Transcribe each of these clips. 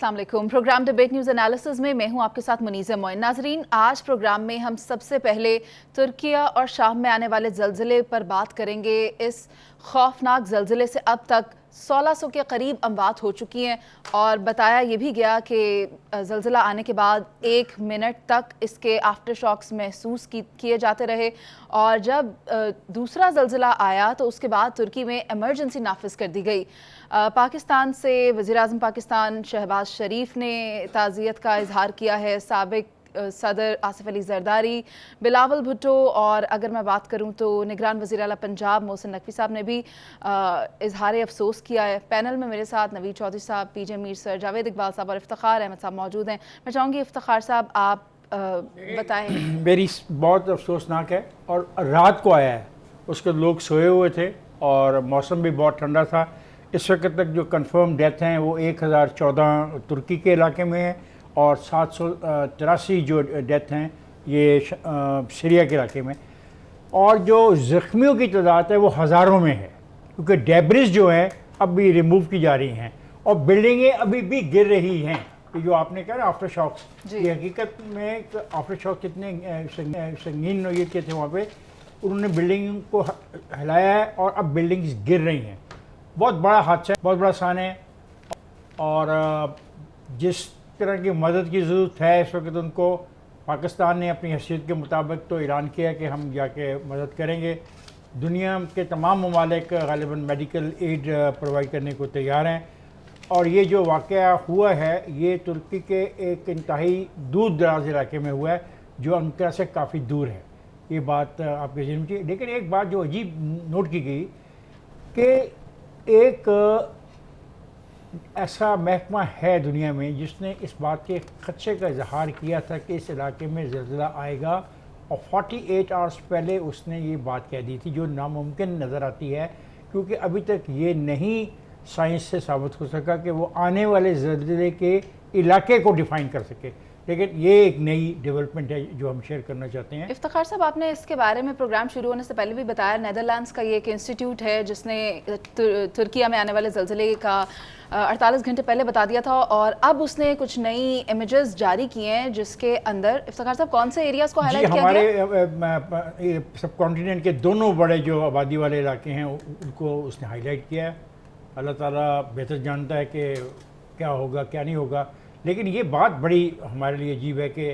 अस्सलाम वालेकुम। Programme debate news analysis में मैं हूं आपके साथ मुनीज़ा मोइन। नाजरीन, आज प्रोग्राम में हम सबसे पहले तुर्किया और शाम में आने वाले ज़लज़ले पर बात करेंगे। इस खौफनाक ज़लज़ले से अब तक 1600 के करीब अमवात हो चुकी हैं और बताया ये भी गया कि ज़लज़ला आने के बाद 1 मिनट तक इसके आफ्टर शॉक्स महसूस किए जाते रहे और जब दूसरा ज़लज़ला आया तो उसके बाद तुर्की में इमरजेंसी नाफिज कर दी गई। पाकिस्तान से वज़ीर-ए-आज़म पाकिस्तान शहबाज शरीफ ने ताज़ियत का इजहार किया है। साबिक सदर आसिफ अली जरदारी, बिलावल भुट्टो और अगर मैं बात करूं तो निगरान वज़ीर आला पंजाब मोहसिन नकवी साहब ने भी इजहार अफसोस किया है। पैनल में मेरे साथ नवीद चौधरी साहब, पीजे मीर सर, जावेद इकबाल साहब और इफ्तिखार अहमद साहब मौजूद हैं। मैं चाहूँगी इफ्तिखार साहब आप बताएं। मेरी बहुत अफसोसनाक है और रात को आया है, उसके लोग सोए हुए थे और मौसम भी बहुत ठंडा था। इस वक्त तक जो कंफर्म डेथ हैं वो 1014 तुर्की के इलाके में है और 783 जो डेथ हैं ये सीरिया के इलाके में, और जो ज़ख्मियों की तादाद है वो हज़ारों में है क्योंकि डेब्रिस जो है अब भी रिमूव की जा रही हैं और बिल्डिंगें अभी भी गिर रही हैं। ये जो आपने कहा ना आफ्टर शॉक्स, ये हकीकत में आफ्टर शॉक कितने संगीन नोयत के थे वहाँ पे, उन्होंने बिल्डिंग को हिलाया है और अब बिल्डिंग्स गिर रही हैं। बहुत बड़ा हादसा है, बहुत बड़ा सान है और जिस तरह की मदद की ज़रूरत है इस वक्त उनको पाकिस्तान ने अपनी हैसियत के मुताबिक तो ऐलान किया कि हम जाके मदद करेंगे। दुनिया के तमाम ममालिक ग़ालिबन मेडिकल एड प्रोवाइड करने को तैयार हैं और ये जो वाक़या हुआ है ये तुर्की के एक इंतहाई दूर दराज इलाके में हुआ है जो अंकारा से काफ़ी दूर है। ये बात आपके ज़हन में थी। लेकिन एक बात जो अजीब नोट की गई कि एक ऐसा महकमा है दुनिया में जिसने इस बात के खदशे का इजहार किया था कि इस इलाके में ज़लज़ला आएगा और 48 आवर्स पहले उसने ये बात कह दी थी, जो नामुमकिन नज़र आती है क्योंकि अभी तक ये नहीं साइंस से साबित हो सका कि वो आने वाले ज़लज़ले के इलाके को डिफ़ाइन कर सके। लेकिन ये एक नई डेवलपमेंट है जो हम शेयर करना चाहते हैं। इफ्तिखार साहब, आपने इसके बारे में प्रोग्राम शुरू होने से पहले भी बताया, नेदरलैंड्स का ये एक इंस्टीट्यूट है जिसने तुर्किया में आने वाले ज़लज़ले का 48 घंटे पहले बता दिया था और अब उसने कुछ नई इमेजेस जारी किए हैं जिसके अंदर इफ्तिखार साहब कौन से एरियाज़ को हाईलाइट किया गया? हमारे सब कॉन्टिनेंट के दोनों बड़े जो आबादी वाले इलाके हैं उनको उसने हाईलाइट किया है। अल्लाह ताला बेहतर जानता है कि क्या होगा क्या नहीं होगा, लेकिन ये बात बड़ी हमारे लिए अजीब है कि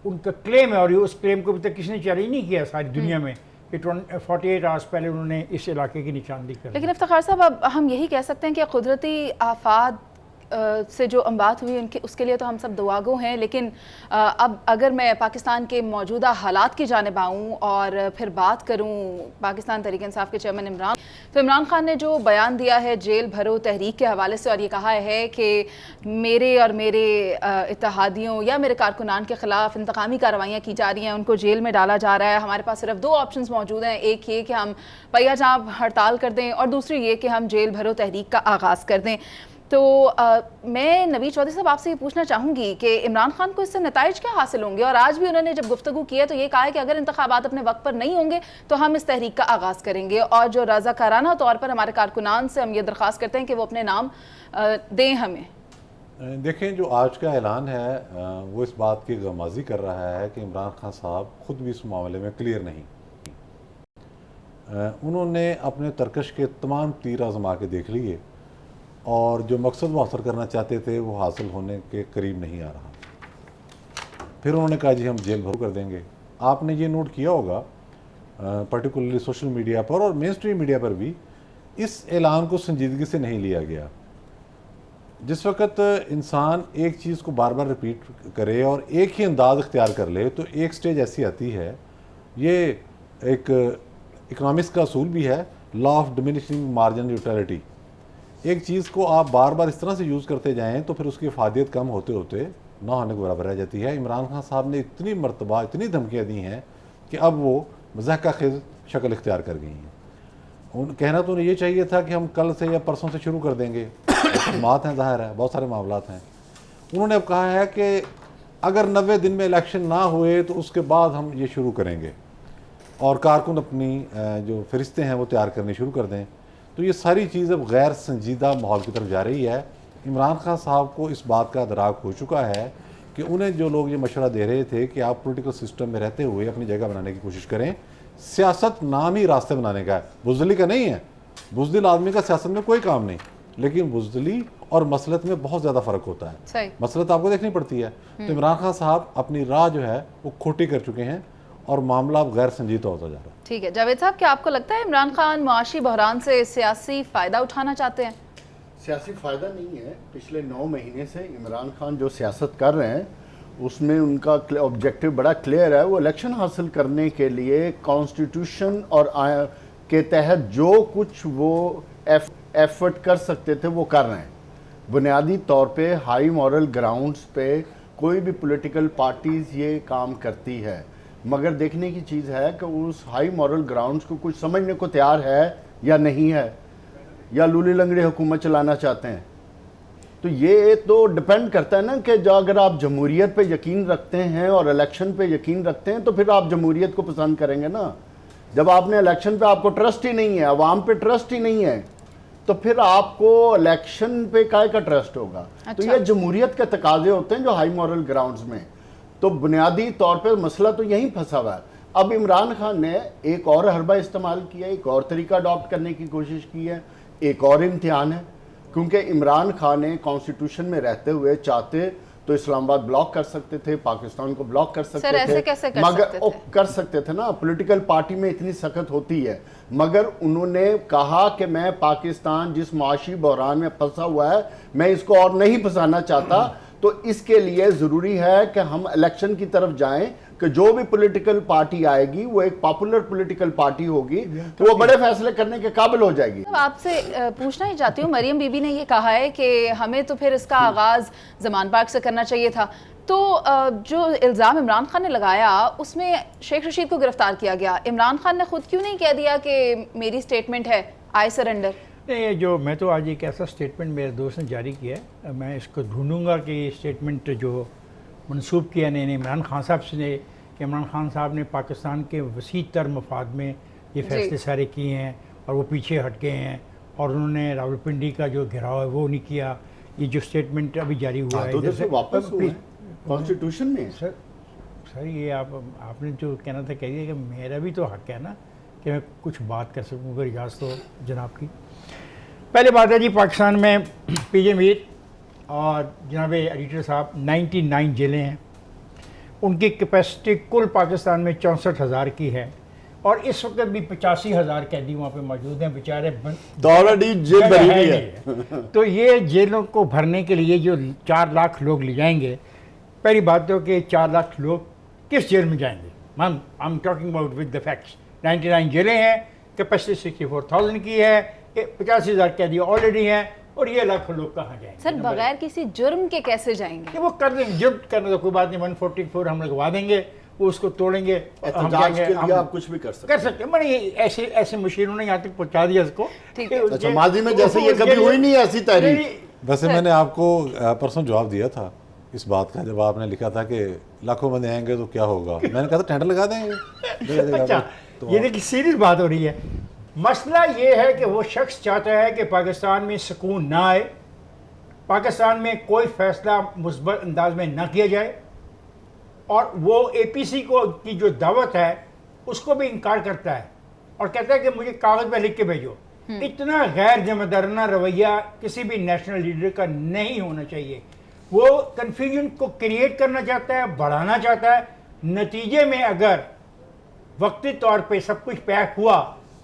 उनका क्लेम है और उस क्लेम को अभी तक किसी ने चैलेंज नहीं किया सारी दुनिया में कि 48 आवर्स पहले उन्होंने इस इलाके की निशानदेही कर। लेकिन इफ्तिखार साहब, अब हम यही कह सकते हैं कि कुदरती आफात से जो अमवात हुई उनके उसके लिए तो हम सब दुआगो हैं, लेकिन अब अगर मैं पाकिस्तान के मौजूदा हालात की जानिब आऊँ और फिर बात करूँ पाकिस्तान तहरीक इंसाफ के चेयरमैन इमरान, तो इमरान खान ने जो बयान दिया है जेल भरो तहरीक के हवाले से और ये कहा है कि मेरे और मेरे इत्तेहादियों या मेरे कारकुनान के ख़िलाफ़ इंतकामी कार्रवाइयाँ की जा रही हैं, उनको जेल में डाला जा रहा है। हमारे पास सिर्फ 2 ऑप्शंस मौजूद हैं, एक ये कि हम पहिया जाम हड़ताल कर दें और दूसरी ये कि हम जेल भरो तहरीक का आगाज़ कर दें। तो मैं नवीद चौधरी साहब आपसे ये पूछना चाहूँगी कि इमरान खान को इससे नताइज क्या हासिल होंगे? और आज भी उन्होंने जब गुफ्तगू की है तो ये कहा है कि अगर इंतखाबात अपने वक्त पर नहीं होंगे तो हम इस तहरीक का आगाज़ करेंगे और जो रज़ाकाराना तौर पर हमारे कारकुनान से हम ये दरख्वास्त करते हैं कि वो अपने नाम दें हमें। देखें, जो आज का ऐलान है वो इस बात की गमाजी कर रहा है कि इमरान खान साहब खुद भी इस मामले में क्लियर नहीं। उन्होंने अपने तरकश के तमाम तीर आजमा के देख लिए और जो मकसद वो हासिल करना चाहते थे वो हासिल होने के करीब नहीं आ रहा। फिर उन्होंने कहा जी हम जेल भरो कर देंगे। आपने ये नोट किया होगा पर्टिकुलरली सोशल मीडिया पर और मेन स्ट्रीम मीडिया पर भी इस ऐलान को संजीदगी से नहीं लिया गया। जिस वक्त इंसान एक चीज़ को बार बार रिपीट करे और एक ही अंदाज इख्तियार कर ले तो एक स्टेज ऐसी आती है, ये एक इकनॉमिक्स का असूल भी है, law of diminishing margin utility. एक चीज़ को आप बार बार इस तरह से यूज़ करते जाएं तो फिर उसकी फ़ायदियत कम होते होते ना होने के बराबर रह जाती है। इमरान खान साहब ने इतनी मरतबा इतनी धमकियाँ दी हैं कि अब वो मज़ाक़ खेज़ शक्ल इख्तियार कर गई हैं। कहना तो उन्हें ये चाहिए था कि हम कल से या परसों से शुरू कर देंगे, बात है, ज़ाहिर है बहुत सारे मामलात हैं। उन्होंने अब कहा है कि अगर 90 दिन में इलेक्शन ना हुए तो उसके बाद हम ये शुरू करेंगे और कारकुन अपनी जो फरिश्ते हैं वो तैयार करनी शुरू कर दें। तो ये सारी चीज़ अब गैर संजीदा माहौल की तरफ जा रही है। इमरान खान साहब को इस बात का अदराक हो चुका है कि उन्हें जो लोग ये मशवरा दे रहे थे कि आप पॉलिटिकल सिस्टम में रहते हुए अपनी जगह बनाने की कोशिश करें, सियासत नाम ही रास्ते बनाने का है, बुज़दिली का नहीं है। बुज़दिल आदमी का सियासत में कोई काम नहीं, लेकिन बुज़दिली और मसलत में बहुत ज़्यादा फ़र्क होता है। सही। मसलत आपको देखनी पड़ती है। तो इमरान खान साहब अपनी राह जो है वो खोटी कर चुके हैं और मामला अब गैर संजीदा होता जा रहा है। ठीक है जावेद साहब, क्या आपको लगता है इमरान खान मुआशी बहरान से सियासी फ़ायदा उठाना चाहते हैं? सियासी फ़ायदा नहीं है। पिछले 9 महीने से इमरान खान जो सियासत कर रहे हैं उसमें उनका ऑब्जेक्टिव बड़ा क्लियर है। वो इलेक्शन हासिल करने के लिए कॉन्स्टिट्यूशन और के तहत जो कुछ वो एफर्ट कर सकते थे वो कर रहे हैं। बुनियादी तौर पे हाई मॉरल ग्राउंड्स पे कोई भी पॉलिटिकल पार्टीज़ ये काम करती है, मगर देखने की चीज़ है कि उस हाई मॉरल ग्राउंड्स को कुछ समझने को तैयार है या नहीं है, या लूली लंगड़ी हुकूमत चलाना चाहते हैं। तो ये तो डिपेंड करता है ना कि जो अगर आप जमहूरियत पे यकीन रखते हैं और इलेक्शन पे यकीन रखते हैं तो फिर आप जमहूरियत को पसंद करेंगे ना। जब आपने इलेक्शन पे आपको ट्रस्ट ही नहीं है, अवाम पे ट्रस्ट ही नहीं है, तो फिर आपको इलेक्शन पे काय का ट्रस्ट होगा। तो ये जमहूरियत के तकाजे होते हैं जो हाई मॉरल ग्राउंड्स में। तो बुनियादी तौर पे मसला तो यहीं फंसा हुआ है। अब इमरान खान ने एक और हरबा इस्तेमाल किया, एक और तरीका अडॉप्ट करने की कोशिश की है, एक और इम्तिहान है। क्योंकि इमरान खान ने कॉन्स्टिट्यूशन में रहते हुए चाहते तो इस्लामाबाद ब्लॉक कर सकते थे, पाकिस्तान को ब्लॉक कर सकते थे, ऐसे कैसे कर मगर सकते थे? कर सकते थे ना, पॉलिटिकल पार्टी में इतनी सख्त होती है। मगर उन्होंने कहा कि मैं पाकिस्तान जिस मुआशी बहरान में फंसा हुआ है मैं इसको और नहीं फंसाना चाहता, तो इसके लिए ज़रूरी है कि हम इलेक्शन की तरफ जाएं कि जो भी पॉलिटिकल पार्टी आएगी वो एक पॉपुलर पॉलिटिकल पार्टी होगी, तो वो बड़े फैसले करने के काबिल हो जाएगी। तो आपसे पूछना ही चाहती हूँ, मरियम बीबी ने ये कहा है कि हमें तो फिर इसका आगाज़ ज़मान पार्क से करना चाहिए था। तो जो इल्ज़ाम इमरान खान ने लगाया उसमें शेख रशीद को गिरफ्तार किया गया, इमरान खान ने खुद क्यों नहीं कह दिया कि मेरी स्टेटमेंट है, आई सरेंडर? नहीं, जो मैं तो आज एक ऐसा स्टेटमेंट मेरे दोस्त ने जारी किया है, मैं इसको ढूंढूंगा कि ये स्टेटमेंट जो मंसूब किया ने इमरान खान साहब से ने कि इमरान खान साहब ने पाकिस्तान के वसी तर मफाद में ये फैसले सारे किए हैं और वो पीछे हट गए हैं और उन्होंने रावलपिंडी का जो घेराव है वो नहीं किया। ये जो स्टेटमेंट अभी जारी हुआ है तो से वापस कॉन्स्टिट्यूशन में सर ये आपने जो कहना था कह दिया कि मेरा भी तो हक है ना कि मैं कुछ बात कर सकूँ, अगर इजाज़त तो जनाब की। पहले बात है जी, पाकिस्तान में पीजे मीर और जनाब एडिटर साहब 99 जेलें हैं। उनकी कैपेसिटी कुल पाकिस्तान में 64,000 की है और इस वक्त भी 85,000 कैदी वहाँ पे मौजूद हैं। बेचारे जेल भरी हुई है। तो ये जेलों को भरने के लिए जो 4 लाख लोग ले जाएंगे, पहली बात तो कि 4 लाख लोग किस जेल में जाएंगे? Ma'am I am talking about with the facts. 99 जेलें हैं, कैपेसिटी 64,000 की है, 85,000 कैदी ऑलरेडी हैं और ये लाखों लोग कहाँ जाएंगे? सर बगैर किसी जुर्म के कैसे जाएंगे? कि वो कर देंगे, जुर्म करने तो कोई बात नहीं, 144 हम लगवा देंगे, वो उसको तोड़ेंगे, हम एहतजाज के लिए आप कुछ भी कर सकते हैं। मैंने ऐसे ऐसे मशीनों ने यहाँ तक पहुँचा दिया इसको। ठीक है। अच्छा, माजी में जैसे ये कभी हुई नहीं ऐसी तहरीक। वैसे मैंने आपको परसों जवाब दिया था इस बात का, जब आपने लिखा था कि लाखों बंदे आएंगे तो क्या होगा, मैंने कहा था टेंडर लगा देंगे। अच्छा, ये देखिए सीरियस बात हो रही है। मसला ये है कि वो शख्स चाहता है कि पाकिस्तान में सुकून ना आए, पाकिस्तान में कोई फैसला मुस्बत अंदाज में ना किया जाए, और वो APC को की जो दावत है उसको भी इनकार करता है और कहता है कि मुझे कागज़ में लिख के भेजो। इतना गैर जिम्मेदाराना रवैया किसी भी नेशनल लीडर का नहीं होना चाहिए। वो कन्फ्यूजन को क्रिएट करना चाहता है, बढ़ाना चाहता है। नतीजे में अगर वक्ती तौर पे सब कुछ पैक हुआ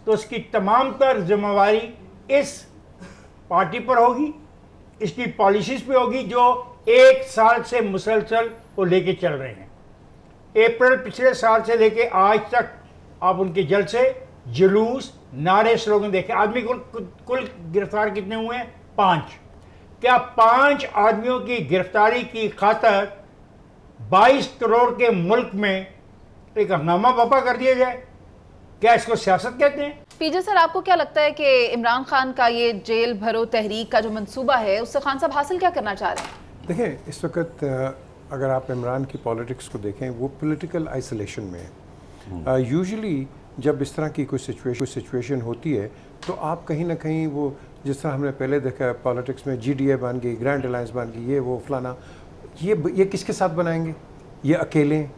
तो उसकी तमाम तर जिम्मेवारी इस पार्टी पर होगी, इसकी पॉलिसीज़ पे होगी जो 1 साल से मुसलसल वो लेके चल रहे हैं। अप्रैल पिछले साल से लेके आज तक आप उनके जलसे, जुलूस, नारे, स्लोगन देखें। आदमी कुल गिरफ्तार कितने हुए हैं? 5। क्या 5 आदमियों की गिरफ्तारी की खातर 22 करोड़ के मुल्क में एक हंगामा बपा कर दिया जाए? क्या इसको सियासत कहते हैं? पीजे सर, आपको क्या लगता है कि इमरान खान का ये जेल भरो तहरीक का जो मंसूबा है उससे खान साहब हासिल क्या करना चाह रहे हैं? देखिए, इस वक्त अगर आप इमरान की पॉलिटिक्स को देखें वो पॉलिटिकल आइसोलेशन में है। यूजुअली जब इस तरह की कोई सिचुएशन होती है तो आप कहीं ना कहीं वो जिस तरह हमने पहले देखा है पॉलिटिक्स में GDA बन गई, ग्रैंड अलायंस बन गई, ये वो फलाना, ये किसके साथ बनाएंगे? ये अकेले हैं,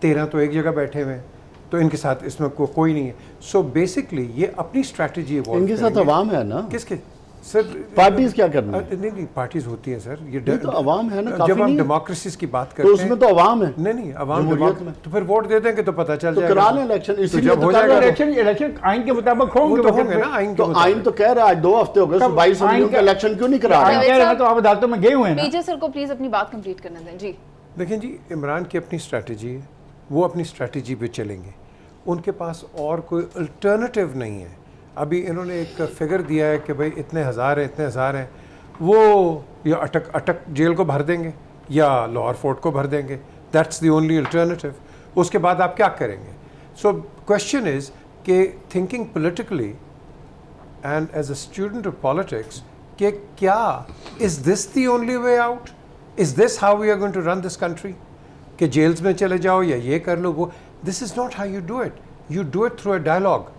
13 तो एक जगह बैठे हुए हैं, तो इनके साथ इसमें कोई नहीं है। सो बेसिकली ये अपनी स्ट्रैटेजी इनके साथ अवाम है ना, किसके सर? पार्टीज क्या करना है? नहीं पार्टीज होती हैं सर, ये तो अवाम है ना, जब हम डेमोक्रेसीज की बात करते तो उसमें तो अवाम है। नहीं अवाम जमहूरियत में तो फिर वोट दे देंगे तो पता चल तो जाएगा। करा लें इलेक्शन, इसीलिए जब तो हो कर जाएगा रहे हैं। इलेक्शन आइन के मुताबिक वो होंगे तो होंगे ना आइन के तो मुताबिक। आइन तो कह रहा है 2 हफ्ते हो गए, तब 22 आइन का का- इलेक्शन क्यों नहीं करा आइन रहे? कह रहे हैं तो आप अदालतों में गए हुए हैं ना। पीजे सर को प्लीज अपनी बात कंप्लीट करने दें जी। देखें जी, इमरान की अपनी स्ट्रैटेजी है, वो अपनी स्ट्रैटेजी पे चलेंगे, उनके पास और कोई अल्टरनेटिव नहीं है। अभी इन्होंने एक फिगर दिया है कि भाई इतने हज़ार हैं, वो या अटक जेल को भर देंगे या लाहौर फोर्ट को भर देंगे, दैट्स द ओनली अल्टरनेटिव। उसके बाद आप क्या करेंगे? सो क्वेश्चन इज़ कि thinking politically and as a student of politics कि क्या is this the only way out? Is this how we are going to run this country? कि jails में चले जाओ या ये कर लो वो, this is not how you do it. You do it through a dialogue,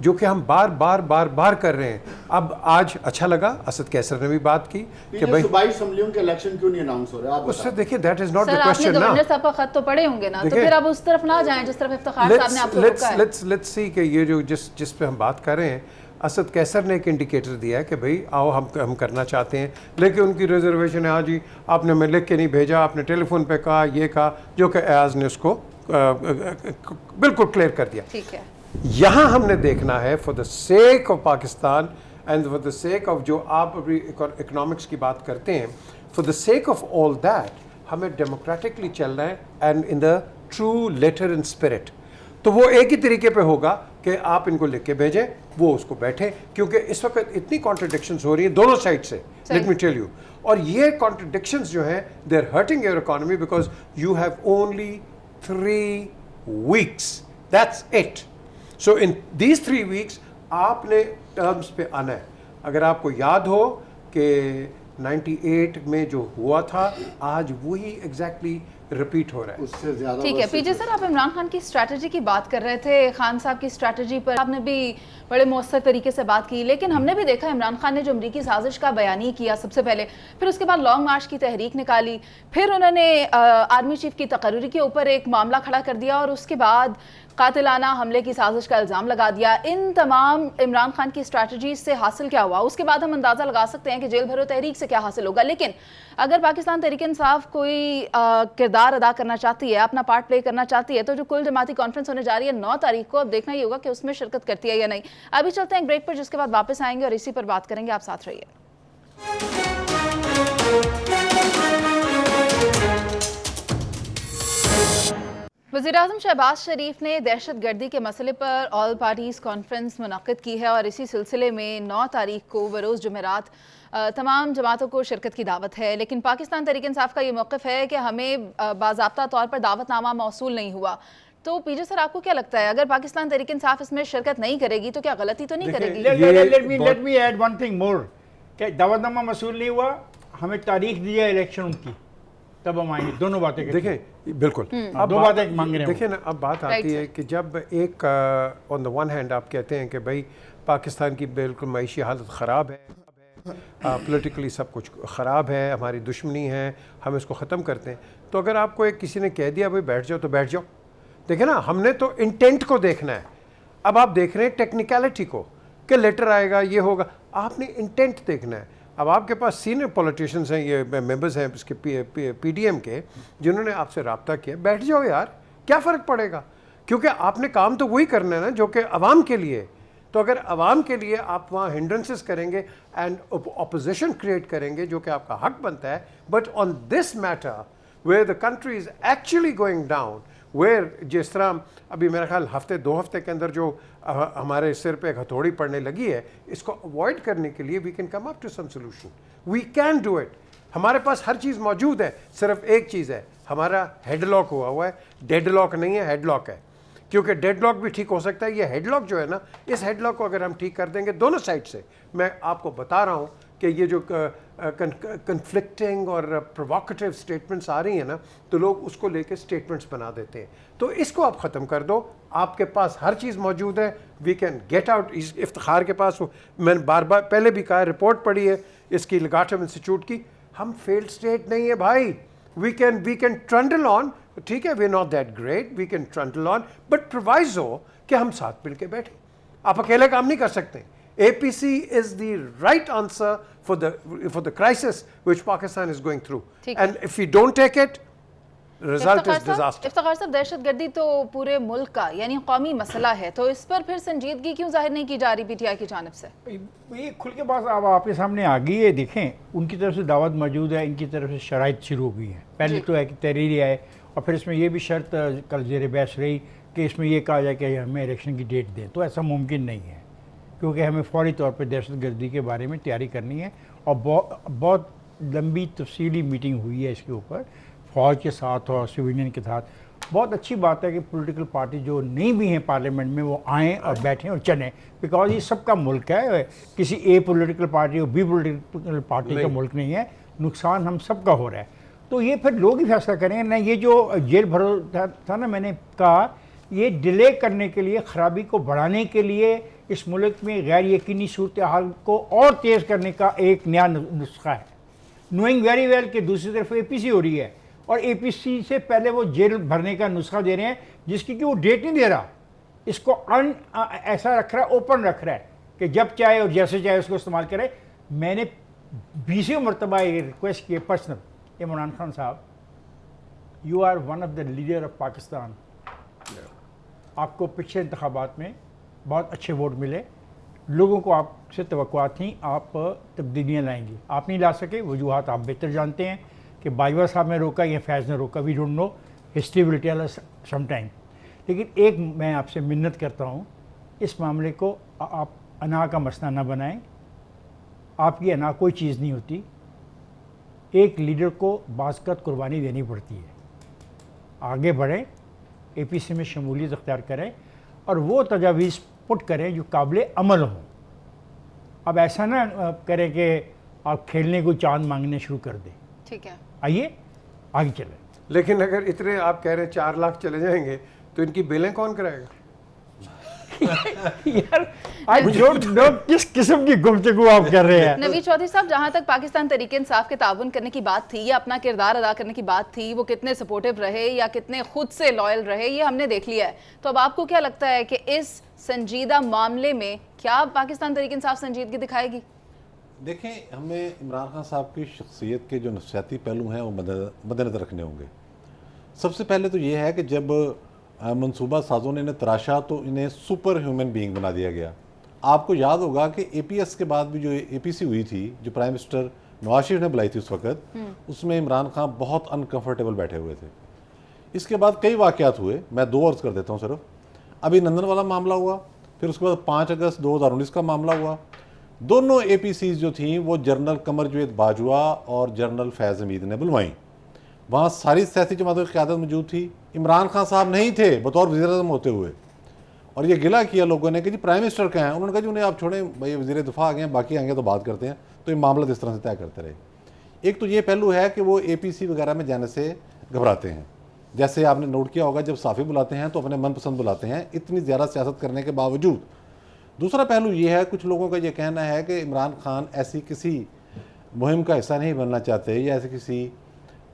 जो कि हम बार कर रहे हैं। अब आज अच्छा लगा असद कैसर ने भी बात की कि भाई सूबाई असम्बलियों के इलेक्शन क्यों नहीं अनाउंस हो रहे? आप उससे देखिए that is not sir the आपने क्वेश्चन ना। गवर्नर साहब का खत तो पढ़े होंगे ना, तो देखिए, फिर अब उस तरफ ना जाएं जिस तरफ इफ्तिखार साहब ने आपको रोका है। लेट्स सी कि ये जो जिस पे हम बात कर रहे हैं, असद कैसर ने एक इंडिकेटर दिया है कि भाई आओ हम करना चाहते हैं, लेकिन उनकी रिजर्वेशन है, हाँ जी आपने मैं लिख के नहीं भेजा, आपने टेलीफोन पे कहा, ये कहा, जो कि एयाज ने उसको बिल्कुल क्लियर कर दिया। ठीक है, यहाँ हमने देखना है for the sake of Pakistan and for the sake of जो आप अभी इकोनॉमिक्स की बात करते हैं, for the sake of all that हमें डेमोक्रेटिकली चलना है and in the true letter and spirit. तो वो एक ही तरीके पे होगा कि आप इनको लिख के भेजें, वो उसको बैठे, क्योंकि इस वक्त इतनी कॉन्ट्रडिक्शंस हो रही हैं दोनों साइड से, लेट मी टेल यू। और ये कॉन्ट्रडिक्शंस जो हैं they are hurting your economy because you have only 3 weeks, that's it. So in these 3 weeks आपने टर्म्स पे आना है। अगर आपको याद हो कि 98 में जो हुआ था, आज वही एग्जैक्टली रिपीट हो रहा है। उससे ज्यादा ठीक है। पीजे सर, आप इमरान खान की स्ट्रैटेजी की बात कर रहे थे, खान साहब की स्ट्रैटेजी पर आपने भी बड़े मौसर तरीके से बात की, लेकिन हमने भी देखा इमरान खान ने जो अमरीकी साजिश का बयानी किया सबसे पहले, फिर उसके बाद लॉन्ग मार्च की तहरीक निकाली, फिर उन्होंने आर्मी चीफ की तकर्री के ऊपर एक मामला खड़ा कर दिया और उसके बाद कातिलाना हमले की साजिश का इल्ज़ाम लगा दिया। इन तमाम इमरान खान की स्ट्रैटेजी से हासिल क्या हुआ? उसके बाद हम अंदाज़ा लगा सकते हैं कि जेल भरो तहरीक से क्या हासिल होगा। लेकिन अगर पाकिस्तान तहरीक इंसाफ कोई किरदार अदा करना चाहती है, अपना पार्ट प्ले करना चाहती है, तो जो कुल जमाती कॉन्फ्रेंस होने जा रही है 9 तारीख को, अब देखना ही होगा कि उसमें शिरकत करती है या नहीं। अभी चलते हैं एक ब्रेक पर, जिसके बाद वापस आएंगे और इसी पर बात करेंगे। आप साथ रहिए। वज़ीर-ए-आज़म शहबाज शरीफ ने दहशत गर्दी के मसले पर ऑल पार्टीज़ कॉन्फ्रेंस मुनक़्क़िद की है और इसी सिलसिले में 9 तारीख को बरोज़ जुमेरात तमाम जमातों को शिरकत की दावत है। लेकिन पाकिस्तान तहरीक इंसाफ का ये मौक़िफ़ है कि हमें बाज़ाब्ता तौर पर दावतनामा मौसूल नहीं हुआ। तो पीजे सर, आपको क्या लगता है, अगर पाकिस्तान तहरीक इंसाफ इसमें शिरकत नहीं करेगी तो क्या गलती तो नहीं करेगी? Let me add one thing more, कि दावतनामा मसूल नहीं हुआ, हमें तारीख दी है इलेक्शन की, तब हम आएंगे। दोनों बातें देखिए बिल्कुल अब दो बातें मांग रहे हैं। देखिए ना, अब बात आती है कि जब एक ऑन द वन हैंड आप कहते हैं कि भाई पाकिस्तान की बिल्कुल मईशी हालत ख़राब है, पॉलिटिकली सब कुछ ख़राब है, हमारी दुश्मनी है, हम इसको ख़त्म करते हैं, तो अगर आपको एक किसी ने कह दिया भाई बैठ जाओ तो बैठ जाओ। देखिए ना, हमने तो इंटेंट को देखना है। अब आप देख रहे हैं टेक्निकलिटी को कि लेटर आएगा, ये होगा, आपने इंटेंट देखना है। अब आपके पास सीनियर पॉलिटिशियंस हैं, ये मेंबर्स हैं इसके पीडीएम के, जिन्होंने आपसे रब्ता किया, बैठ जाओ यार, क्या फ़र्क पड़ेगा, क्योंकि आपने काम तो वही करना है ना जो कि अवाम के लिए। तो अगर अवाम के लिए आप वहाँ हिंड्रेंसेस करेंगे एंड अपोजिशन क्रिएट करेंगे, जो कि आपका हक बनता है, but on this matter where the country is actually going down, where जिस तरह अभी मेरा ख्याल 1-2 हफ्ते के अंदर जो हमारे सिर पे एक हथौड़ी पड़ने लगी है, इसको अवॉइड करने के लिए we can come up to some solution, we can do it. हमारे पास हर चीज़ मौजूद है, सिर्फ एक चीज़ है, हमारा हेडलॉक हुआ है, डेडलॉक नहीं है, हेडलॉक है। क्योंकि डेडलॉक भी ठीक हो सकता है, ये हेडलॉक जो है ना, इस हेडलॉक को अगर हम ठीक कर देंगे दोनों साइड से, मैं आपको बता रहा हूँ कि ये जो कन्फ्लिक्टिंग और प्रोवोकेटिव स्टेटमेंट्स आ रही हैं ना, तो लोग उसको लेके स्टेटमेंट्स बना देते हैं। तो इसको आप ख़त्म कर दो, आपके पास हर चीज़ मौजूद है, we can get out. Iftikhar के पास मैंने बार बार पहले भी कहा, रिपोर्ट पढ़ी है इसकी लगाटम इंस्टीट्यूट की, हम फेल्ड स्टेट नहीं है भाई। वी कैन ट्रंडल ऑन, ठीक है, we are not that great, we can trundle on, but proviso कि हम साथ मिल के बैठे। आप अकेले काम नहीं कर सकते। APC is the right answer for the crisis which Pakistan is going through. And if we don't take it, result is disaster. Iftikhar साहब, दहशतगर्दी तो पूरे मुल्क का यानी कौमी मसला है, तो इस पर फिर संजीदगी क्यों जाहिर नहीं की जा रही PTI की जानिब से? ये खुल के बात अब आपके सामने आ गई है। देखें, उनकी तरफ से दावत मौजूद है, इनकी तरफ से शराइत शुरू हो गई है। पहले तो है कि तहरीर आए, और फिर इसमें यह भी शर्त कल ज़ेर बहस रही कि इसमें यह कहा जाए कि हमें इलेक्शन की डेट दें। तो ऐसा मुमकिन नहीं है, क्योंकि हमें फौरी तौर पर दहशतगर्दी के बारे में तैयारी करनी है, और बहुत लंबी तफसीली मीटिंग हुई है इसके ऊपर, फ़ौज के साथ और सिविलियन के साथ। बहुत अच्छी बात है कि पॉलिटिकल पार्टी जो नहीं भी हैं पार्लियामेंट में, वो आएँ और बैठें और चलें, बिकॉज ये सबका मुल्क है, किसी ए पॉलिटिकल पार्टी और बी पॉलिटिकल पार्टी का मुल्क नहीं है। नुकसान हम सबका हो रहा है, तो ये फिर लोग ही फैसला करेंगे ना। ये जो जेल भरो था ना, मैंने कहा ये डिले करने के लिए, ख़राबी को बढ़ाने के लिए, इस मुल्क में गैर यकीनी सूरत हाल को और तेज़ करने का एक नया नुस्खा है। नोइंग वेरी वेल कि दूसरी तरफ APC हो रही है, और APC से पहले वो जेल भरने का नुस्खा दे रहे हैं, जिसकी कि वो डेट नहीं दे रहा। इसको ऐसा रख रहा है, ओपन रख रहा है कि जब चाहे और जैसे चाहे उसको इस्तेमाल करे। मैंने 20 मरतबा ये रिक्वेस्ट की पर्सनल, इमरान खान साहब, you are one of the leader of Pakistan. आपको पिछले इंतखाबात में बहुत अच्छे वोट मिले, लोगों को आपसे तवक्कुआत थी आप तब्दीलियाँ लाएंगी, आप नहीं ला सके। वजूहात आप बेहतर जानते हैं कि बाजवा साहब ने रोका या फैज़ ने रोका, we don't know, history will tell us some time. लेकिन एक मैं आपसे मिन्नत करता हूँ, इस मामले को आप अना का मसला ना बनाएं। आपकी अना कोई चीज़ नहीं होती, एक लीडर को बाज़-वक़्त कुर्बानी देनी पड़ती है। आगे बढ़ें, APC में शमूलियत अख्तियार करें, और वो तजावीज़ पुट करें जो काबिल अमल हों। अब ऐसा ना करें कि आप खेलने को चांद मांगने शुरू कर दें। ठीक है, आइए आगे चलें। लेकिन अगर इतने आप कह रहे हैं 4 लाख चले जाएंगे, तो इनकी बिलें कौन कराएगा? यार आई डोंट नो किस किस्म की गुफ्तगू आप कर रहे हैं। नवीद चौधरी साहब, जहाँ तक पाकिस्तान तहरीक इंसाफ के ताउन करने की बात थी या अपना किरदार अदा करने की बात थी, वो कितने सपोर्टिव रहे या कितने खुद से लॉयल रहे, ये हमने देख लिया है। तो अब आपको क्या लगता है कि इस संजीदा मामले में क्या पाकिस्तान तहरीक इंसाफ संजीदगी दिखाएगी? देखें, हमें इमरान खान साहब की शख्सियत के जो नफ्सियाती पहलू हैं वो मद्देनज़र रखने होंगे। सबसे पहले तो ये है कि जब मंसूबा साजों ने इन्हें तराशा तो इन्हें सुपर ह्यूमन बीइंग बना दिया गया। आपको याद होगा कि APS के बाद भी जो APC हुई थी, जो प्राइम मिनिस्टर नवाज शरीफ ने बुलाई थी उस वक्त, उसमें इमरान खान बहुत अनकंफर्टेबल बैठे हुए थे। इसके बाद कई वाक़यात हुए, मैं 2 अर्ज़ कर देता हूँ सिर्फ। अभी नंदन वाला मामला हुआ, फिर उसके बाद 5 अगस्त 2019 का मामला हुआ। दोनों APCs जो थी वो जनरल कमरजवेद बाजवा और जनरल फैज़ हमीद ने बुलवाई। वहाँ सारी सियासी जमातों की क़यादत मौजूद थी, इमरान खान साहब नहीं थे बतौर वज़ीर-ए-आज़म होते हुए। और ये गिला किया लोगों ने कि जी प्राइम मिनिस्टर कहाँ हैं। उन्होंने कहा जी उन्हें आप छोड़ें, भाई वज़ीर दिफा आ गए हैं, बाकी आएंगे तो बात करते हैं। तो ये मामला इस तरह से तय करते रहे। एक तो ये पहलू है कि वो APC वगैरह में जाने से घबराते हैं। जैसे आपने नोट किया होगा, जब साफ़ी बुलाते हैं तो अपने मनपसंद बुलाते हैं, इतनी ज़्यादा सियासत करने के बावजूद। दूसरा पहलू ये है, कुछ लोगों का ये कहना है कि इमरान खान ऐसी किसी मुहिम का हिस्सा नहीं बनना चाहते या ऐसे किसी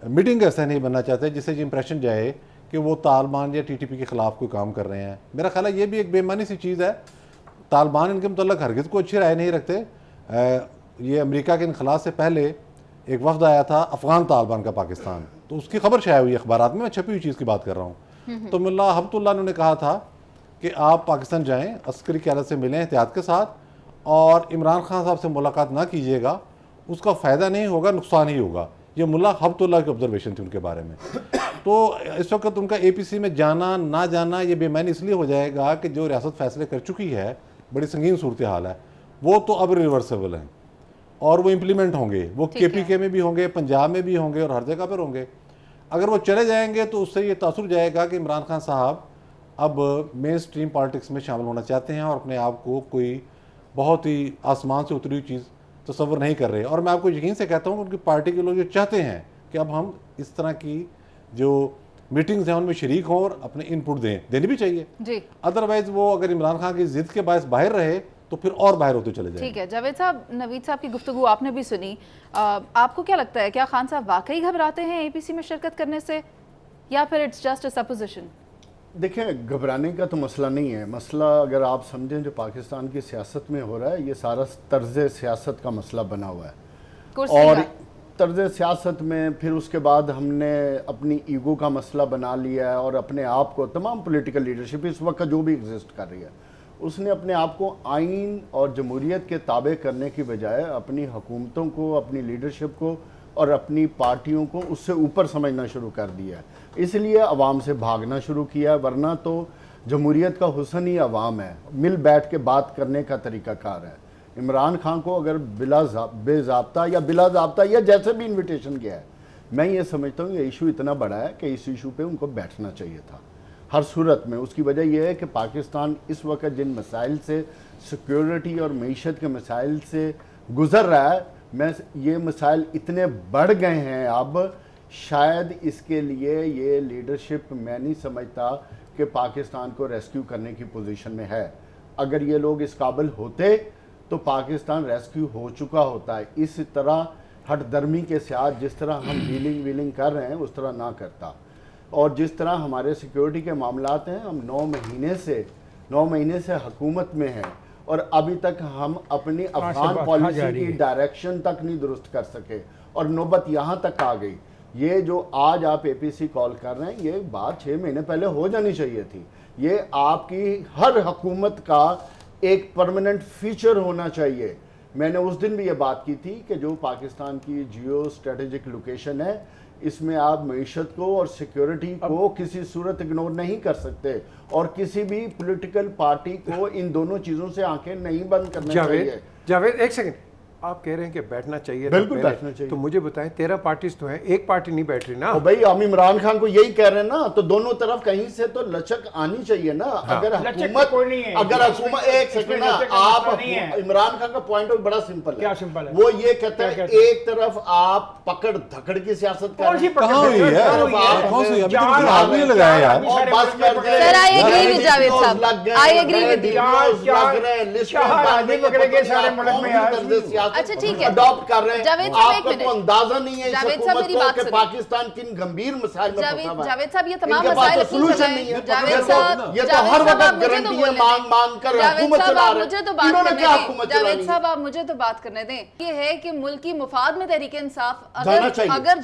मीटिंग का हिस्सा नहीं बनना चाहते जिससे ये इंप्रेशन जाए कि वो तालिबान या TTP के ख़िलाफ़ कोई काम कर रहे हैं। मेरा ख्याल है ये भी एक बेईमानी सी चीज़ है। तालिबान इनके मतलब हरगिज़ को अच्छी राय नहीं रखते। ये अमेरिका के इनखलास से पहले एक वफ्द आया था अफ़गान तालिबान का पाकिस्तान, तो उसकी खबर शाया हुई अखबारात में, मैं छपी हुई चीज़ की बात कर रहा हूँ। तो मुल्ला हब्बतुल्लाह ने कहा था कि आप पाकिस्तान जाएँ, अस्करी क़यादत से मिलें एहतियात के साथ, और इमरान खान साहब से मुलाकात ना कीजिएगा, उसका फ़ायदा नहीं होगा, नुकसान ही होगा। ये मुल्ला हब्बतुल्लाह की ऑब्जर्वेशन थी उनके बारे में। तो इस वक्त उनका APC में जाना ना जाना ये बेमानी इसलिए हो जाएगा कि जो रियासत फैसले कर चुकी है, बड़ी संगीन सूरत हाल है, वो तो अब रिवर्सेबल हैं और वो इम्प्लीमेंट होंगे। वो KPK में भी होंगे, पंजाब में भी होंगे और हर जगह पर होंगे। अगर वो चले जाएंगे तो उससे ये तासुर जाएगा कि इमरान खान साहब अब मेन स्ट्रीम पॉलिटिक्स में शामिल होना चाहते हैं और अपने आप को कोई बहुत ही आसमान से उतरी हुई चीज़ तसव्वुर नहीं कर रहे। और मैं आपको यकीन से कहता हूँ उनकी पार्टी के लोग जो चाहते हैं कि अब हम इस तरह की जो मीटिंग्स हैं उनमें शरीक हों और अपने इनपुट देनी भी चाहिए जी। अदरवाइज वो अगर इमरान खान की जिद के बायस बाहर रहे तो फिर और बाहर होते चले जाएंगे। ठीक है जावेद साहब, नवीद साहब की गुफ्तगू आपने भी सुनी, आपको क्या लगता है क्या खान साहब वाकई घबराते हैं एपीसी में शिरकत करने से, या फिर इट्स जस्ट अ सपोजिशन? देखिए, घबराने का तो मसला नहीं है। मसला अगर आप समझें जो पाकिस्तान की सियासत में हो रहा है, ये सारा तर्ज सियासत का मसला बना हुआ है। कुर्सी और का। तर्ज सियासत में फिर उसके बाद हमने अपनी ईगो का मसला बना लिया है और अपने आप को, तमाम पॉलिटिकल लीडरशिप इस वक्त जो भी एग्जिस्ट कर रही है, उसने अपने आप को आइन और जमहूरियत के ताबे करने की बजाय अपनी हुकूमतों को, अपनी लीडरशिप को और अपनी पार्टियों को उससे ऊपर समझना शुरू कर दिया है। इसलिए अवाम से भागना शुरू किया, वरना तो जमहूरियत का हुस्न ही अवाम है, मिल बैठ के बात करने का तरीक़ाकार है। इमरान खान को अगर बेज़ाब्ता या बिला ज़ाब्ता या जैसे भी इन्विटेशन गया है, मैं ये समझता हूँ ये इशू इतना बड़ा है कि इस इशू पे उनको बैठना चाहिए था हर सूरत में। उसकी वजह यह है कि पाकिस्तान इस वक्त जिन मसाइल से, सिक्योरिटी और मईशत के मसाइल से गुज़र रहा है, ये मसाइल इतने बढ़ गए हैं अब, शायद इसके लिए ये लीडरशिप मैं नहीं समझता कि पाकिस्तान को रेस्क्यू करने की पोजीशन में है। अगर ये लोग इस काबिल होते तो पाकिस्तान रेस्क्यू हो चुका होता है। इस तरह हटदर्मी के साथ जिस तरह हम डीलिंग कर रहे हैं उस तरह ना करता। और जिस तरह हमारे सिक्योरिटी के मामलात हैं, हम 9 महीने से हुकूमत में हैं और अभी तक हम अपनी अफगान पॉलिसी की डायरेक्शन तक नहीं दुरुस्त कर सके और नौबत यहाँ तक आ गई। ये जो आज आप एपीसी कॉल कर रहे हैं, ये बात 6 महीने पहले हो जानी चाहिए थी। ये आपकी हर हुकूमत का एक परमानेंट फीचर होना चाहिए। मैंने उस दिन भी ये बात की थी कि जो पाकिस्तान की जियो स्ट्रेटेजिक लोकेशन है, इसमें आप मईशत को और सिक्योरिटी को किसी सूरत इग्नोर नहीं कर सकते और किसी भी पॉलिटिकल पार्टी को इन दोनों चीज़ों से आंखें नहीं बंद करनी चाहिए। जावेद एक सेकंड, आप कह रहे हैं कि बैठना चाहिए, बिल्कुल बैठना चाहिए। तो मुझे बताएं 13 पार्टीज तो हैं, एक पार्टी नहीं बैठ रही ना। तो भाई हम इमरान खान को यही कह रहे हैं ना, तो दोनों तरफ कहीं से तो लचक आनी चाहिए ना। हाँ। अगर हुकूमत एक सेकंड ना, आप इमरान खान का पॉइंट ऑफ बड़ा सिंपल है। क्या सिंपल है? वो ये कहते हैं एक तरफ आप पकड़ धकड़ की सियासत कर रहे हैं, कहाँ हुई है? कौन सी? अभी तक तो हाथ नहीं लगाया यार। और बस कर दे। Sir, I agree with Javed साहब. I agree with you. अच्छा, ठीक है। अडॉप्ट कर रहे हैं। जावेद साहब, एक आपको मिनट। तो अंदाजा नहीं है इस जावेद साहब, हुकूमत मेरी को बात कि सुनिए। पाकिस्तान किन गंभीर मसाइल में फंसा हुआ है। जावेद साहब, ये तमाम इनके पास मसाइल तो सॉल्यूशन नहीं है। जावेद साहब, ये तो जावेद हर साहब, वक्त आप मुझे तो गारंटियां बोलने मांग दें। मांग कर जावेद हुकूमत साहब, चला आप रहे मुझे तो हैं। बात इन्होंने करने क्या दें। हुकूमत जावेद चलानी? साहब, आप मुझे तो बात करने दें। ये है कि मुल्क की मुफाद में तहरीके इंसाफ जाना चाहिए। अगर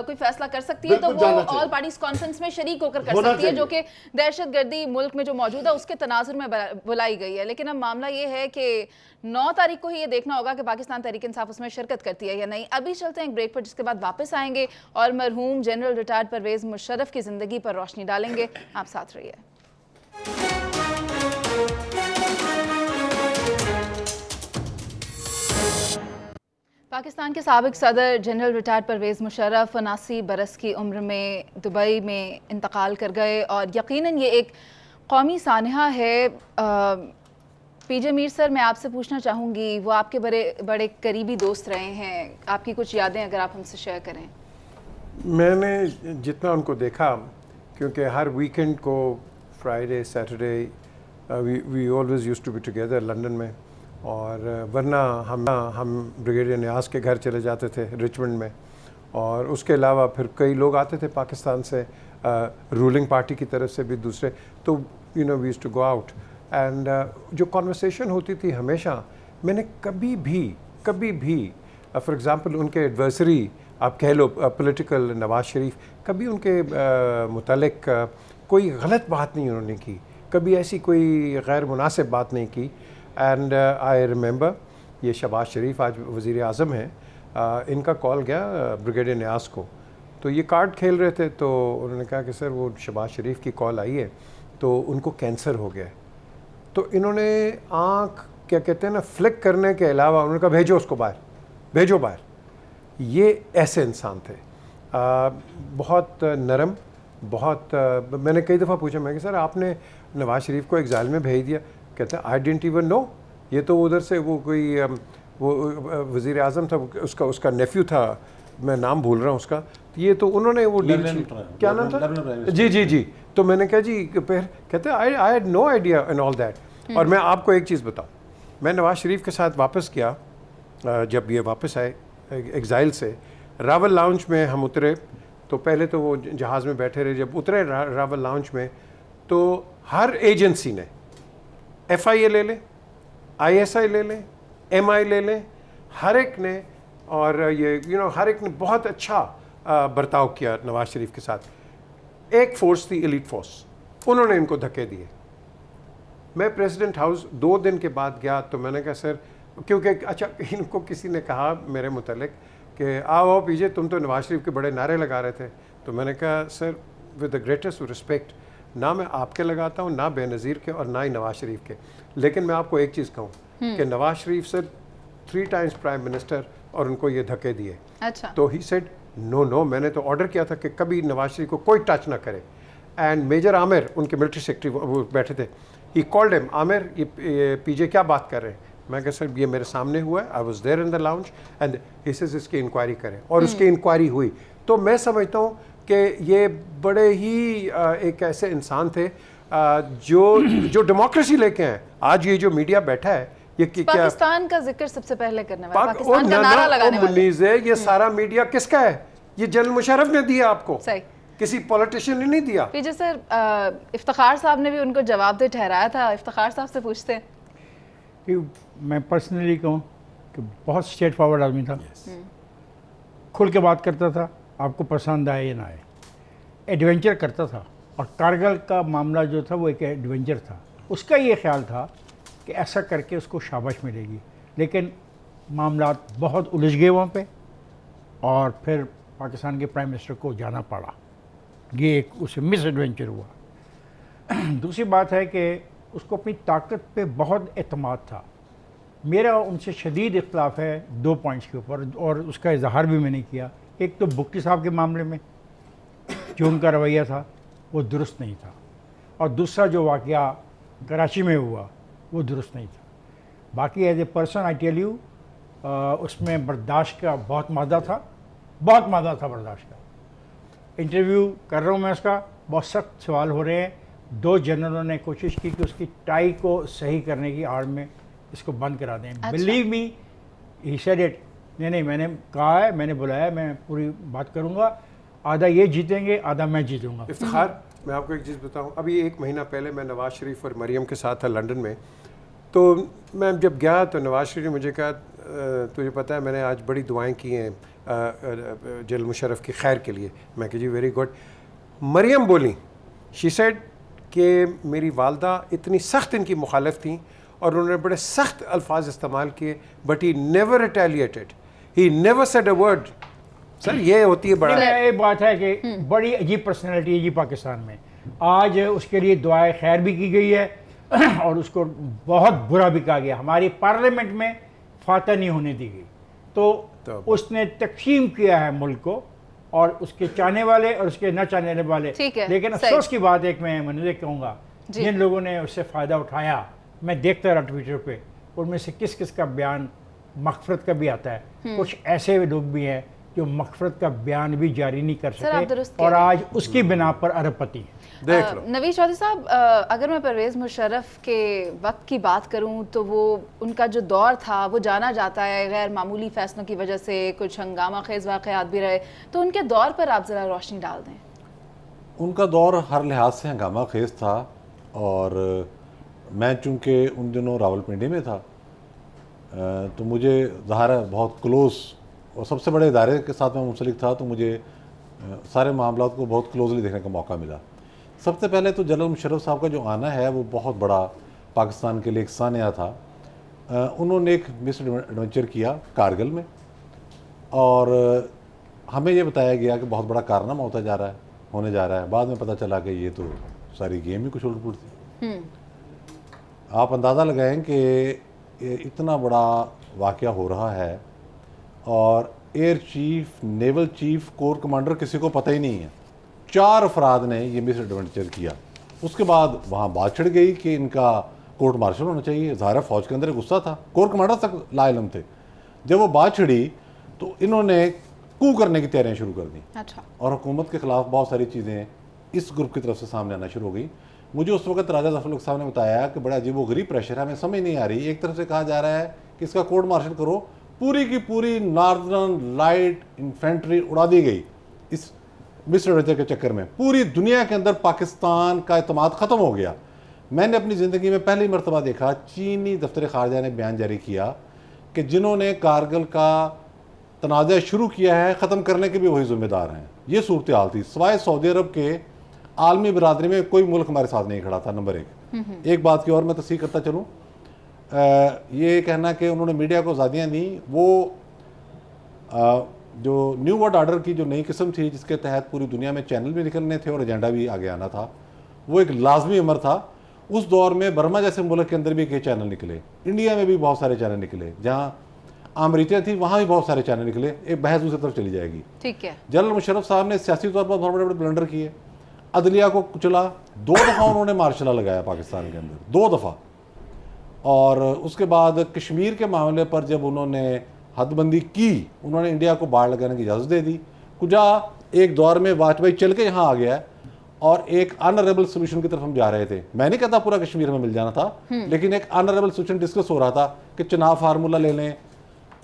कोई फैसला कर सकती है तो बिल्कुल वो जाना चाहिए। ऑल पार्टीज कॉन्फ्रेंस में शरीक होकर कर होना सकती है, चाहिए। जो कि दहशतगर्दी मुल्क में जो मौजूद है उसके तनाजुर में बुलाई गई है। लेकिन अब मामला ये है कि 9 तारीख को ही ये देखना होगा कि पाकिस्तान तहरीक इंसाफ उसमें शिरकत करती है या नहीं। अभी चलते हैं एक ब्रेक पर, जिसके बाद वापस आएंगे और मरहूम जनरल रिटायर्ड परवेज मुशर्रफ की जिंदगी पर रोशनी डालेंगे। आप साथ रहिए। पाकिस्तान के साबिक सदर जनरल रिटायर्ड परवेज मुशर्रफ 79 बरस की उम्र में दुबई में इंतकाल कर गए और यकीनन ये एक कौमी सानहा है। पीजे मीर सर, मैं आपसे पूछना चाहूँगी, वो आपके बड़े करीबी दोस्त रहे हैं, आपकी कुछ यादें अगर आप हमसे शेयर करें। मैंने जितना उनको देखा, क्योंकि हर वीकेंड को Friday Saturday we always used to be together London में, और वरना हम ब्रिगेडियर नियाज़ के घर चले जाते थे रिचमंड में, और उसके अलावा फिर कई लोग आते थे पाकिस्तान से, रूलिंग पार्टी की तरफ से भी दूसरे, तो we used to go out and जो कॉन्वर्सेशन होती थी हमेशा, मैंने कभी भी फॉर एग्ज़ाम्पल उनके एडवर्सरी आप कह लो पॉलिटिकल नवाज शरीफ, कभी उनके मुतालिक कोई गलत बात नहीं उन्होंने की, कभी ऐसी कोई गैर मुनासिब बात नहीं की। एंड आई रिमेंबर ये शहबाज शरीफ आज वज़ीर आज़म हैं, इनका कॉल गया ब्रिगेडियर नियाज़ को, तो ये कार्ड खेल रहे थे, तो उन्होंने कहा कि सर वो शहबाज शरीफ की कॉल आई है तो उनको कैंसर हो गया है। तो इन्होंने आँख क्या कहते हैं ना फ्लिक करने के अलावा उन्होंने कहा भेजो उसको बाहर, भेजो बाहर। ये ऐसे इंसान थे, बहुत नरम, बहुत मैंने कई दफ़ा पूछा, मैं कि सर आपने नवाज शरीफ को एग्जाइल में भेज दिया, कहते हैं आई डिडंट इवन नो, ये तो उधर से वो कोई वो वज़ीर आज़म था, उसका नेफ्यू था, मैं नाम भूल रहा हूँ उसका, ये तो उन्होंने वो डील क्या नाम था जी, तो मैंने कहा जी, फिर कहते I had no idea and all that. और मैं आपको एक चीज़ बताऊँ, मैं नवाज शरीफ के साथ वापस गया, जब ये वापस आए एग्ज़ाइल से, रावल लाउंज में हम उतरे, तो पहले तो वो जहाज़ में बैठे रहे, जब उतरे रावल लाउंज में तो हर एजेंसी ने FIA ले लें, ISI ले लें, MI ले लें, हर एक ने, और ये हर एक ने बहुत अच्छा बर्ताव किया नवाज शरीफ के साथ। एक फोर्स थी एलीट फोर्स, उन्होंने इनको धक्के दिए। मैं प्रेसिडेंट हाउस 2 दिन के बाद गया तो मैंने कहा सर, क्योंकि अच्छा इनको किसी ने कहा मेरे मुतालिक कि आओ पीछे, तुम तो नवाज शरीफ के बड़े नारे लगा रहे थे। तो मैंने कहा sir with the greatest respect, ना मैं आपके लगाता हूँ, ना बेनज़ीर के, और ना ही नवाज शरीफ के, लेकिन मैं आपको एक चीज़ कहूँ कि Nawaz Sharif sir 3 times prime minister और उनको ये धक्के दिए। अच्छा। तो ही सेड नो, मैंने तो ऑर्डर किया था कि कभी नवाज शरीफ को कोई टच ना करे। एंड मेजर आमिर, उनके मिलिट्री सेक्रेटरी वो बैठे थे, ही कॉल्ड हिम, आमिर ये पीजे क्या बात कर रहे हैं? मैं कहा सर ये मेरे सामने हुआ है, I was there in the lounge and he says इसकी इंक्वायरी करें, और उसकी इंक्वायरी हुई। तो मैं समझता हूँ कि ये बड़े ही एक ऐसे इंसान थे जो डेमोक्रेसी लेके हैं। आज ये जो मीडिया बैठा है, ये क्या पाकिस्तान का जिक्र सबसे पहले करने वाला, पाकिस्तान का नारा लगाने वाला, ये सारा मीडिया किसका है? ये जनरल मुशर्रफ ने दिया आपको, सही, किसी पॉलिटिशियन ने नहीं दिया। पीजे सर इफ्तिखार साहब ने भी उनको जवाबदेह ठहराया था। इफ्तिखार साहब से पूछते हैं कि मैं पर्सनली कहूँ कि बहुत स्ट्रेट फॉरवर्ड आदमी था, खुल के बात करता था, आपको पसंद आए या ना आए, एडवेंचर करता था। और कारगिल का मामला जो था वो एक एडवेंचर था, उसका ये ख्याल था कि ऐसा करके उसको शाबाश मिलेगी, लेकिन मामला बहुत उलझ गए वहाँ पे, और फिर पाकिस्तान के प्राइम मिनिस्टर को जाना पड़ा। ये एक उसे मिस एडवेंचर हुआ। दूसरी बात है कि उसको अपनी ताकत पे बहुत एतमाद था। मेरा उनसे शदीद इख्तलाफ है 2 पॉइंट्स के ऊपर, और उसका इजहार भी मैंने किया। एक तो भुट्टो साहब के मामले में जो उनका रवैया था वो दुरुस्त नहीं था, और दूसरा जो वाक़या कराची में हुआ वो दुरुस्त नहीं था। बाकी as a person I tell you, उसमें बर्दाश्त का बहुत मादा था, बहुत मादा था बर्दाश्त का। इंटरव्यू कर रहा हूँ मैं उसका, बहुत सख्त सवाल हो रहे हैं। 2 जनरलों ने कोशिश की कि उसकी टाई को सही करने की आड़ में इसको बंद करा दें। Believe me, he said it, नहीं मैंने कहा है, मैंने बुलाया, मैं पूरी बात करूँगा, आधा ये जीतेंगे, आधा मैं जीतूँगा। इफ्तिखार, मैं आपको एक चीज़ बताऊँ, अभी 1 महीना पहले मैं नवाज शरीफ और मरियम के साथ था लंदन में। तो मैं जब गया तो नवाज शरीफ ने मुझे कहा तुझे पता है मैंने आज बड़ी दुआएं की हैं जनरल मुशर्रफ की खैर के लिए। मैं कहा जी वेरी गुड। मरियम बोली, शी सेड कि मेरी वालदा इतनी सख्त इनकी मुखालिफ थी और उन्होंने बड़े सख्त अल्फाज इस्तेमाल किए, but he never retaliated, he never said a word. Sir ये होती है बड़ा, ये बात है कि बड़ी अजीब पर्सनैलिटी है जी पाकिस्तान में। आज उसके लिए दुआए खैर भी की गई है और उसको बहुत बुरा भी कहा गया। हमारी पार्लियामेंट में फातह नहीं होने दी गई, तो उसने तकसीम किया है मुल्क को, और उसके चाहने वाले और उसके न चाहने वाले। लेकिन अफसोस की बात एक मैं मनोज कहूँगा, जिन लोगों ने उससे फ़ायदा उठाया, मैं देखता रहा ट्विटर पे, उनमें से किस किस का बयान मग़फ़िरत का भी आता है। कुछ ऐसे लोग भी हैं जो मग़फ़िरत का बयान भी जारी नहीं कर सके, और आज उसकी बिना पर अरबपति है। देख लो नवीद चौधरी साहब, अगर मैं परवेज़ मुशर्रफ के वक्त की बात करूं तो वो उनका जो दौर था वो जाना जाता है गैर मामूली फैसलों की वजह से, कुछ हंगामा खेज वाक़यात भी रहे, तो उनके दौर पर आप ज़रा रोशनी डाल दें। उनका दौर हर लिहाज से हंगामा खेज था, और मैं चूँकि उन दिनों रावलपिंडी में था तो मुझे ज़ाहिर है बहुत क्लोज़ और सबसे बड़े इदारे के साथ मैं मुंसलिक था, तो मुझे सारे मामलों को बहुत क्लोजली देखने का मौका मिला। सबसे पहले तो जनरल मुशर्रफ साहब का जो आना है वो बहुत बड़ा पाकिस्तान के लिए एक सानिया था। उन्होंने एक मिस एडवेंचर किया कारगिल में, और हमें ये बताया गया कि बहुत बड़ा कारनामा होने जा रहा है। बाद में पता चला कि ये तो सारी गेम ही कुछ उलट-पुलट थी। आप अंदाज़ा लगाएं कि इतना बड़ा वाक़या हो रहा है और air chief, naval chief, core commander किसी को पता ही नहीं है। 4 अफराद ने ये मिस एडवेंचर किया। उसके बाद वहाँ बात छिड़ गई कि इनका कोर्ट मार्शल होना चाहिए। ज़ाहिर फ़ौज के अंदर गुस्सा था, कोर कमांडर तक लाइलम थे जब वो बात छिड़ी तो इन्होंने कू करने की तैयारियां शुरू कर दी अच्छा। और हुकूमत के खिलाफ बहुत सारी चीज़ें इस ग्रुप की तरफ से सामने आना शुरू हो गई। मुझे उस वक्त राजा जफर साहब ने बताया कि बड़ा अजीब व गरीब प्रेशर है, हमें समझ नहीं आ रही। एक तरफ से कहा जा रहा है कि इसका कोर्ट मार्शल करो, पूरी की पूरी नॉर्दर्न लाइट इन्फेंट्री उड़ा दी गई इस मिस्टर रजर के चक्कर में। पूरी दुनिया के अंदर पाकिस्तान का एतमाद ख़त्म हो गया। मैंने अपनी ज़िंदगी में पहली मरतबा देखा चीनी दफ्तर खारजा ने बयान जारी किया कि जिन्होंने कारगिल का तनाज़ा शुरू किया है ख़त्म करने के भी वही ज़िम्मेदार हैं। ये सूरत हाल थी। सिवाय सऊदी अरब के आलमी बरादरी में कोई मुल्क हमारे साथ नहीं खड़ा था। नंबर एक बात की और मैं तस्दीक करता चलूँ, ये कहना कि उन्होंने मीडिया को आज़ादियाँ दी, वो जो न्यू वर्ल्ड ऑर्डर की जो नई किस्म थी जिसके तहत पूरी दुनिया में चैनल भी निकलने थे और एजेंडा भी आगे आना था, वो एक लाजमी अमर था। उस दौर में बर्मा जैसे मुल्क के अंदर भी कई चैनल निकले, इंडिया में भी बहुत सारे चैनल निकले, जहाँ अमरीतियाँ थी वहाँ भी बहुत सारे चैनल निकले। एक बहस दूसरी तरफ चली जाएगी। ठीक है। जनरल मुशर्रफ साहब ने सियासी तौर पर बहुत बड़े बड़े ब्लंडर किए, अदलिया को कुचला, 2 दफ़ा उन्होंने मार्शल लॉ लगाया पाकिस्तान के अंदर, 2 दफ़ा। और उसके बाद कश्मीर के मामले पर जब उन्होंने हदबंदी की, उन्होंने इंडिया को बाढ़ लगाने की इजाज़त दे दी। कुजा एक दौर में वाजपेयी चल के यहाँ आ गया और एक अनरेबल सोल्यूशन की तरफ हम जा रहे थे। मैं नहीं कहता पूरा कश्मीर में मिल जाना था, लेकिन एक अनरेबल सोल्यूशन डिस्कस हो रहा था कि चुनाव फार्मूला ले लें,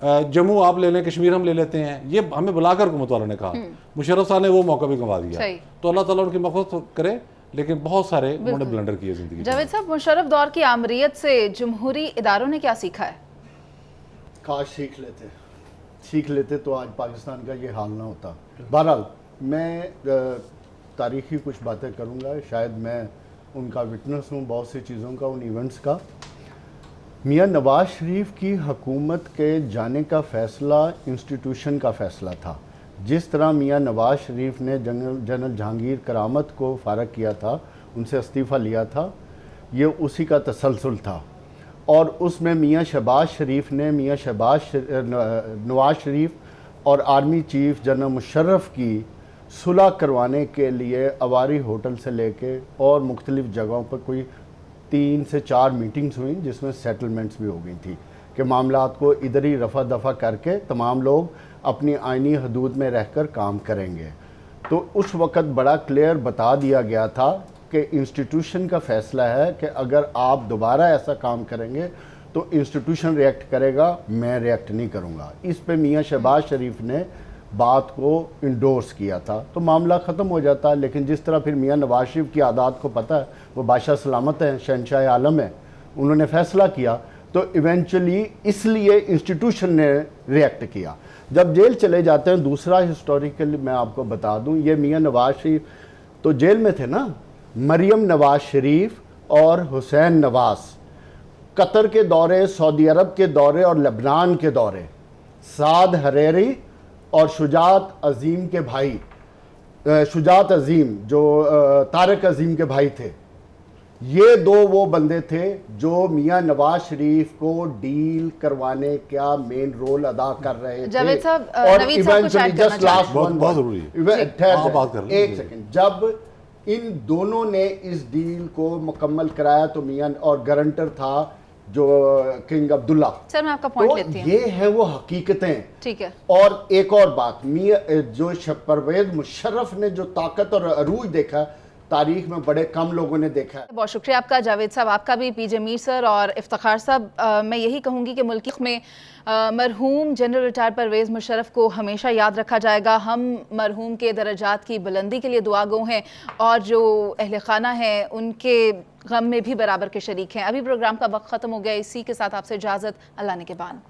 जम्मू आप ले लें, कश्मीर हम ले लेते हैं। ये हमें बुलाकर हुकूमत वालों ने कहा। मुशर्रफ साहब ने वो मौका भी गंवा दिया। तो अल्लाह ताला उनकी मग़फ़िरत करे, लेकिन बहुत सारे उन्होंने ब्लंडर किए ज़िंदगी। जावेद साहब, मुशर्रफ दौर की आमरीत से जमहूरी इदारों ने क्या सीखा है? काश सीख लेते तो आज पाकिस्तान का ये हाल ना होता। बहरहाल मैं तारीख़ी कुछ बातें करूँगा, शायद मैं उनका विटनेस हूँ बहुत सी चीज़ों का, उन इवेंट्स का। मियाँ नवाज शरीफ की हुकूमत के जाने का फ़ैसला इंस्टीट्यूशन का फ़ैसला था। जिस तरह मियाँ नवाज शरीफ ने जनरल जहांगीर करामत को फ़ारग किया था, उनसे इस्तीफ़ा लिया था, ये उसी का तसलसल था। और उसमें मियाँ नवाज शरीफ और आर्मी चीफ जनरल मुशर्रफ की सुलह करवाने के लिए अवारी होटल से लेके और मुख्तलिफ़ जगहों पर कोई 3 से 4 मीटिंग्स हुई, जिसमें सेटलमेंट्स भी हो गई थी कि मामलात को इधर ही रफा दफा करके तमाम लोग अपनी आइनी हदूद में रहकर काम करेंगे। तो उस वक़्त बड़ा क्लियर बता दिया गया था कि इंस्टीट्यूशन का फ़ैसला है कि अगर आप दोबारा ऐसा काम करेंगे तो इंस्टीट्यूशन रिएक्ट करेगा, मैं रिएक्ट नहीं करूँगा। इस पे मियाँ शहबाज शरीफ ने बात को इंडोर्स किया था तो मामला ख़त्म हो जाता। लेकिन जिस तरह फिर मियाँ नवाज शरीफ की आदत को पता है, वो बादशाह सलामत हैं, शहनशाह आलम है, उन्होंने फ़ैसला किया तो इवेंचुअली इसलिए इंस्टीट्यूशन ने रिएक्ट किया। जब जेल चले जाते हैं, दूसरा हिस्टोरिकल मैं आपको बता दूं, ये मियाँ नवाज शरीफ तो जेल में थे ना, मरियम नवाज शरीफ और हुसैन नवाज कतर के दौरे, सऊदी अरब के दौरे और लेबनान के दौरे, साद हरेरी और शुजात अजीम के भाई, शुजात अजीम जो तारिक अजीम के भाई थे, ये 2 वो बंदे थे जो मियाँ नवाज शरीफ को डील करवाने का मेन रोल अदा कर रहे थे। जावेद साहब, और नवीद साहब कुछ ऐड बहुत जरूरी है। एक सेकंड, जब इन दोनों ने इस डील को मुकम्मल कराया तो मियाँ और गारंटर था जो किंग अब्दुल्ला। सर मैं आपका पॉइंट लेती हूँ। ये है वो हकीकतें। ठीक है। और एक और बात, मियाँ जो परवेज मुशर्रफ ने जो ताकत और अरूज देखा, तारीख में बड़े कम लोगों ने देखा है। बहुत शुक्रिया आपका जावेद साहब, आपका भी पीजे मीर सर और इफ्तिखार साहब। मैं यही कहूँगी कि मुल्क में मरहूम जनरल रिटायर्ड परवेज़ मुशर्रफ को हमेशा याद रखा जाएगा। हम मरहूम के दर्जात की बुलंदी के लिए दुआगो हैं और जो अहले खाना हैं उनके गम में भी बराबर के शरीक हैं। अभी प्रोग्राम का वक्त ख़त्म हो गया, इसी के साथ आपसे इजाज़त, अल्लाह ने के बान।